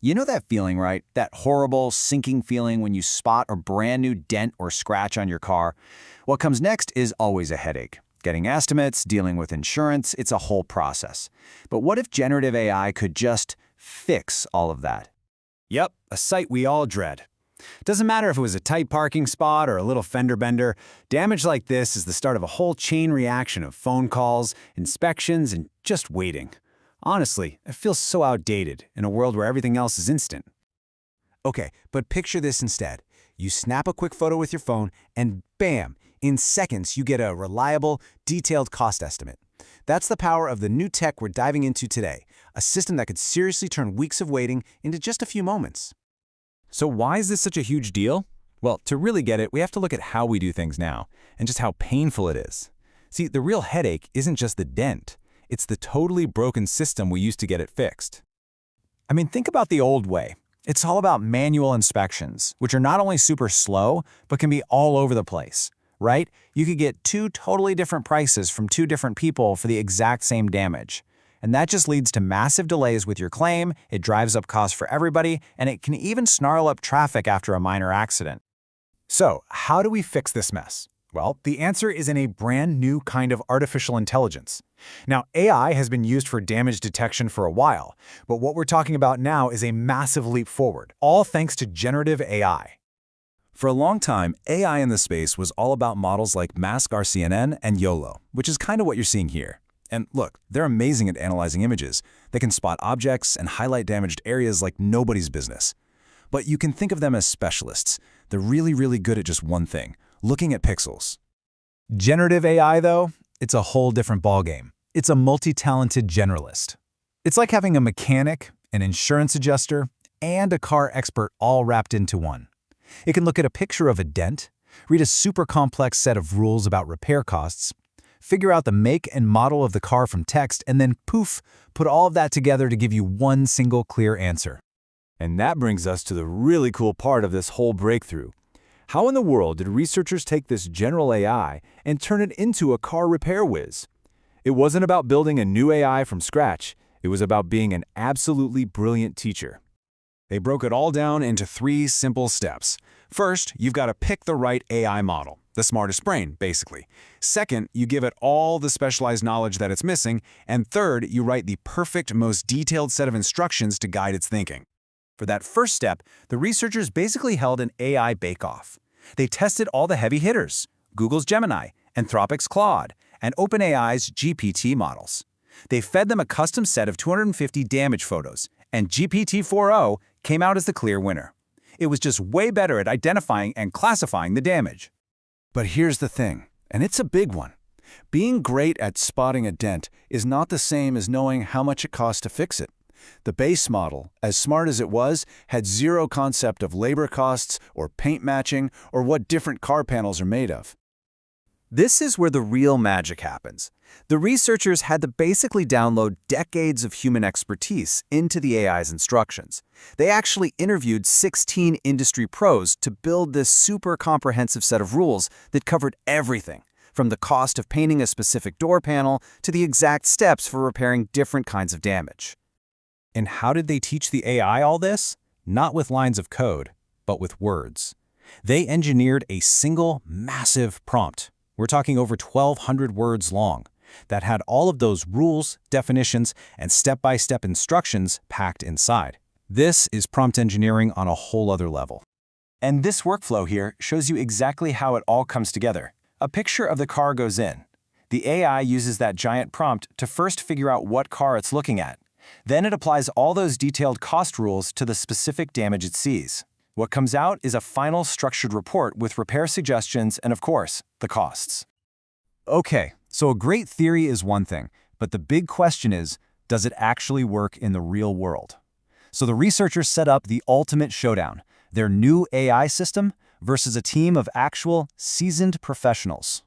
You know that feeling, right? That horrible, sinking feeling when you spot a brand new dent or scratch on your car? What comes next is always a headache. Getting estimates, dealing with insurance, it's a whole process. But what if generative AI could just fix all of that? Yep, a sight we all dread. Doesn't matter if it was a tight parking spot or a little fender bender, damage like this is the start of a whole chain reaction of phone calls, inspections, and just waiting. Honestly, it feels so outdated in a world where everything else is instant. Okay, but picture this instead. You snap a quick photo with your phone, and bam! In seconds, you get a reliable, detailed cost estimate. That's the power of the new tech we're diving into today, a system that could seriously turn weeks of waiting into just a few moments. So why is this such a huge deal? Well, to really get it, we have to look at how we do things now, and just how painful it is. See, the real headache isn't just the dent. It's the totally broken system we used to get it fixed. I mean, think about the old way. It's all about manual inspections, which are not only super slow, but can be all over the place, right? You could get two totally different prices from two different people for the exact same damage. And that just leads to massive delays with your claim, it drives up costs for everybody, and it can even snarl up traffic after a minor accident. So, how do we fix this mess? Well, the answer is in a brand new kind of artificial intelligence. Now, AI has been used for damage detection for a while, but what we're talking about now is a massive leap forward, all thanks to generative AI. For a long time, AI in the space was all about models like Mask RCNN and YOLO, which is kind of what you're seeing here. And look, they're amazing at analyzing images. They can spot objects and highlight damaged areas like nobody's business. But you can think of them as specialists. They're really, really good at just one thing, looking at pixels. Generative AI, though, it's a whole different ballgame. It's a multi-talented generalist. It's like having a mechanic, an insurance adjuster, and a car expert all wrapped into one. It can look at a picture of a dent, read a super complex set of rules about repair costs, figure out the make and model of the car from text, and then poof, put all of that together to give you one single clear answer. And that brings us to the really cool part of this whole breakthrough. How in the world did researchers take this general AI and turn it into a car repair whiz? It wasn't about building a new AI from scratch. It was about being an absolutely brilliant teacher. They broke it all down into 3 simple steps. First, you've got to pick the right AI model, the smartest brain, basically. Second, you give it all the specialized knowledge that it's missing. And third, you write the perfect, most detailed set of instructions to guide its thinking. For that first step, the researchers basically held an AI bake-off. They tested all the heavy hitters, Google's Gemini, Anthropic's Claude, and OpenAI's GPT models. They fed them a custom set of 250 damage photos, and GPT-4o came out as the clear winner. It was just way better at identifying and classifying the damage. But here's the thing, and it's a big one. Being great at spotting a dent is not the same as knowing how much it costs to fix it. The base model, as smart as it was, had zero concept of labor costs or paint matching or what different car panels are made of. This is where the real magic happens. The researchers had to basically download decades of human expertise into the AI's instructions. They actually interviewed 16 industry pros to build this super comprehensive set of rules that covered everything, from the cost of painting a specific door panel to the exact steps for repairing different kinds of damage. And how did they teach the AI all this? Not with lines of code, but with words. They engineered a single, massive prompt. We're talking over 1,200 words long, that had all of those rules, definitions, and step-by-step instructions packed inside. This is prompt engineering on a whole other level. And this workflow here shows you exactly how it all comes together. A picture of the car goes in. The AI uses that giant prompt to first figure out what car it's looking at. Then it applies all those detailed cost rules to the specific damage it sees. What comes out is a final structured report with repair suggestions and, of course, the costs. Okay, so a great theory is one thing, but the big question is, does it actually work in the real world? So the researchers set up the ultimate showdown, their new AI system versus a team of actual, seasoned professionals.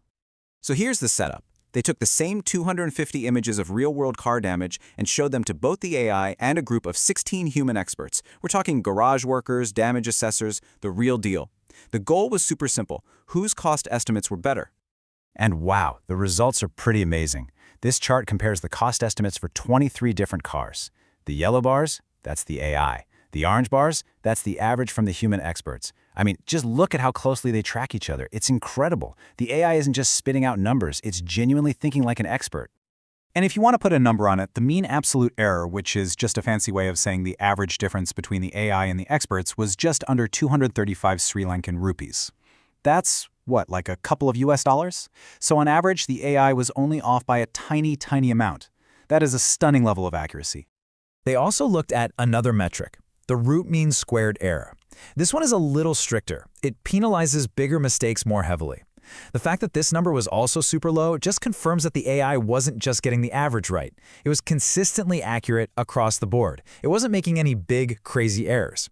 So here's the setup. They took the same 250 images of real-world car damage and showed them to both the AI and a group of 16 human experts. We're talking garage workers, damage assessors, the real deal. The goal was super simple. Whose cost estimates were better? And wow, the results are pretty amazing. This chart compares the cost estimates for 23 different cars. The yellow bars, that's the AI. The orange bars, that's the average from the human experts. I mean, just look at how closely they track each other. It's incredible. The AI isn't just spitting out numbers, it's genuinely thinking like an expert. And if you want to put a number on it, the mean absolute error, which is just a fancy way of saying the average difference between the AI and the experts, was just under 235 Sri Lankan rupees. That's, what, like a couple of US dollars? So on average, the AI was only off by a tiny, tiny amount. That is a stunning level of accuracy. They also looked at another metric, the root mean squared error. This one is a little stricter. It penalizes bigger mistakes more heavily. The fact that this number was also super low just confirms that the AI wasn't just getting the average right. It was consistently accurate across the board. It wasn't making any big, crazy errors.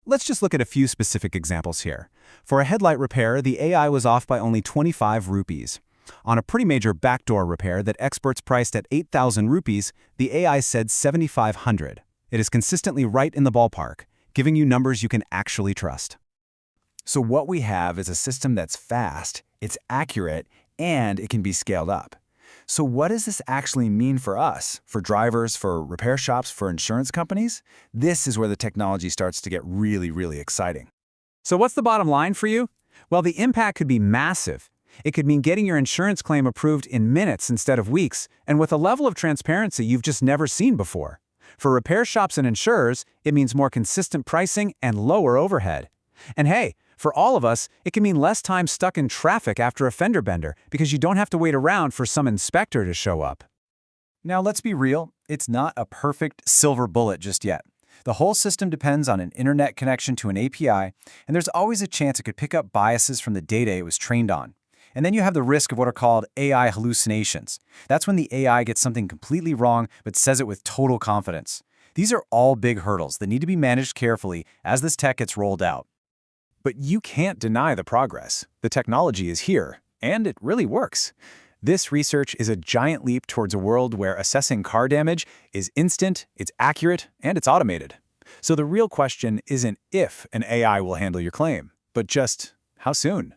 Let's just look at a few specific examples here. For a headlight repair, the AI was off by only 25 rupees. On a pretty major backdoor repair that experts priced at 8,000 rupees, the AI said 7,500. It is consistently right in the ballpark, giving you numbers you can actually trust. So what we have is a system that's fast, it's accurate, and it can be scaled up. So what does this actually mean for us, for drivers, for repair shops, for insurance companies? This is where the technology starts to get really, really exciting. So what's the bottom line for you? Well, the impact could be massive. It could mean getting your insurance claim approved in minutes instead of weeks, and with a level of transparency you've just never seen before. For repair shops and insurers, it means more consistent pricing and lower overhead. And hey, for all of us, it can mean less time stuck in traffic after a fender bender because you don't have to wait around for some inspector to show up. Now let's be real, it's not a perfect silver bullet just yet. The whole system depends on an internet connection to an API, and there's always a chance it could pick up biases from the data it was trained on. And then you have the risk of what are called AI hallucinations. That's when the AI gets something completely wrong but says it with total confidence. These are all big hurdles that need to be managed carefully as this tech gets rolled out. But you can't deny the progress. The technology is here, and it really works. This research is a giant leap towards a world where assessing car damage is instant, it's accurate, and it's automated. So the real question isn't if an AI will handle your claim, but just how soon?